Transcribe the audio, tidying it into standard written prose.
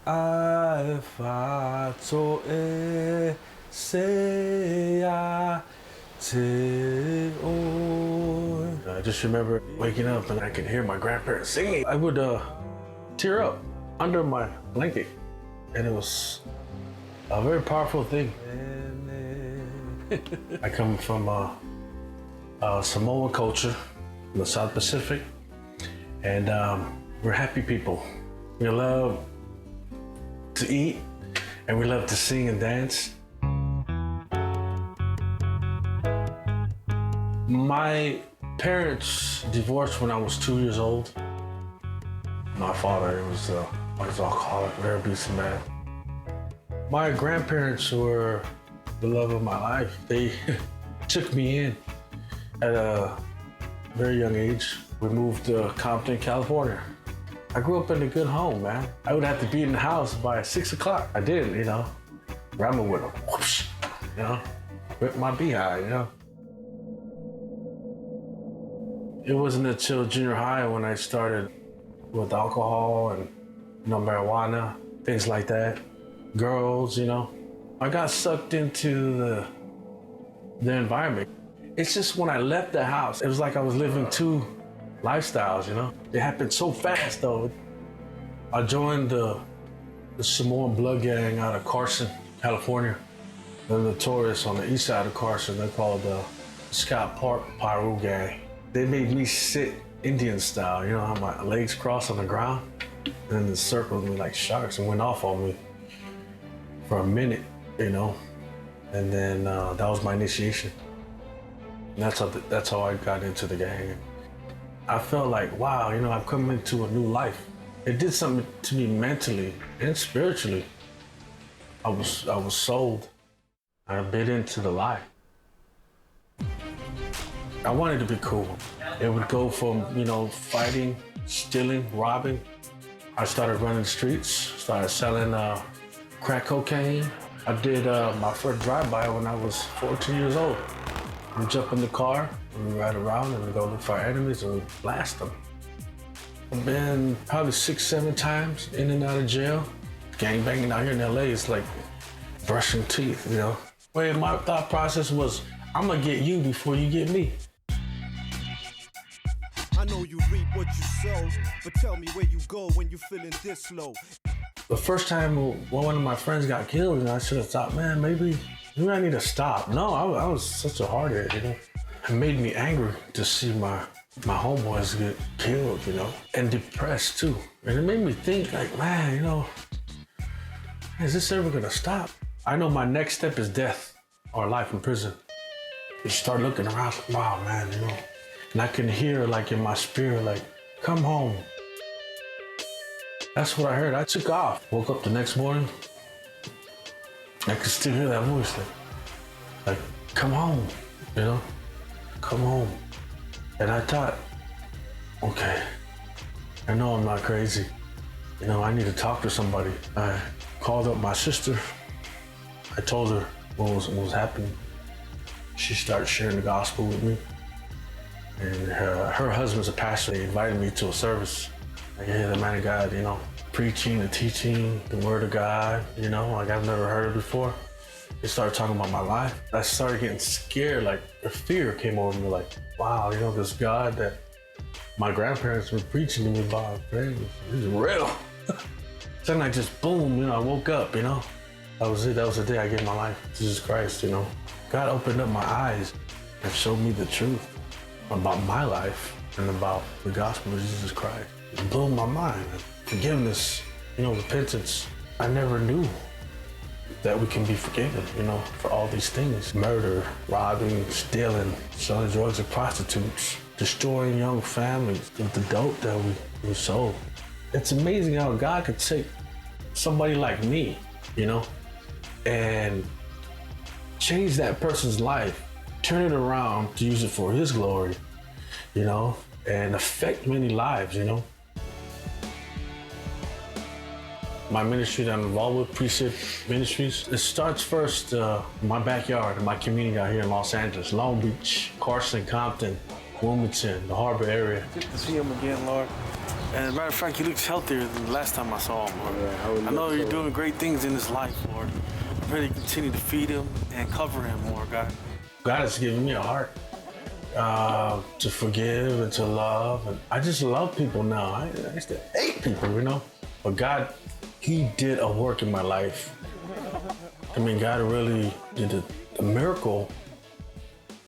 Alpha e seya te. I just remember waking up and I could hear my grandparents singing. I would tear up under my blanket, and it was a very powerful thing. I come from Samoan culture, the South Pacific, and we're happy people. We love to eat, and we love to sing and dance. My parents divorced when I was 2 years old. My father was alcoholic, very abusive man. My grandparents were the love of my life. They took me in at a very young age. We moved to Compton, California. I grew up in a good home, man. I would have to be in the house by 6 o'clock. I did, you know. Grandma would, whoosh, you know, whip my behind, you know. It wasn't until junior high when I started with alcohol and, you know, marijuana, things like that. Girls, you know. I got sucked into the environment. It's just when I left the house, it was like I was living two lifestyles, you know? It happened so fast, though. I joined the Samoan blood gang out of Carson, California. They're notorious on the east side of Carson. They're called the Scott Park Pyro Gang. They made me sit Indian style, you know, how my legs crossed on the ground, and then they circled me like sharks and went off on me for a minute, you know? And then that was my initiation. And that's how I got into the gang. I felt like, wow, you know, I've come into a new life. It did something to me mentally and spiritually. I was sold. I bit into the lie. I wanted to be cool. It would go from, you know, fighting, stealing, robbing. I started running the streets, started selling crack cocaine. I did my first drive-by when I was 14 years old. We jump in the car, and we ride around, and we go look for our enemies, and we blast them. I've been probably 6, 7 times in and out of jail. Gang banging out here in LA is like brushing teeth, you know? Well, my thought process was, I'm gonna get you before you get me. I know you reap what you sow, but tell me where you go when you're feeling this low. The first time one of my friends got killed, and I should have thought, man, maybe I need to stop. No, I was such a hardhead, you know? It made me angry to see my homeboys get killed, you know? And depressed too. And it made me think like, man, you know, is this ever gonna stop? I know my next step is death or life in prison. You start looking around, like, wow, man, you know? And I can hear like in my spirit, like, come home. That's what I heard. I took off. Woke up the next morning. I could still hear that voice, like, come home, you know? Come home. And I thought, okay, I know I'm not crazy. You know, I need to talk to somebody. I called up my sister. I told her what was happening. She started sharing the gospel with me. And her husband's a pastor. They invited me to a service. I could hear the man of God, you know, preaching and teaching the word of God, you know, like I've never heard it before. They started talking about my life. I started getting scared, like the fear came over me, like, wow, you know, this God that my grandparents were preaching to me about, man, he's real. Then I just, boom, you know, I woke up, you know. That was it. That was the day I gave my life to Jesus Christ, you know. God opened up my eyes and showed me the truth about my life and about the gospel of Jesus Christ. It blew my mind. Forgiveness, you know, repentance. I never knew that we can be forgiven, you know, for all these things. Murder, robbing, stealing, selling drugs and prostitutes, destroying young families with the dope that we sold. It's amazing how God could take somebody like me, you know, and change that person's life, turn it around to use it for His glory, you know, and affect many lives, you know. My ministry that I'm involved with, Precept Ministries, it starts first in my backyard, in my community out here in Los Angeles, Long Beach, Carson, Compton, Wilmington, the harbor area. Good to see him again, Lord. And as a matter of fact, he looks healthier than the last time I saw him, Lord. I know you're doing great things in his life, Lord. I pray that you continue to feed him and cover him more, God. God has given me a heart to forgive and to love. And I just love people now. I used to hate people, you know? But God, he did a work in my life. I mean, God really did a miracle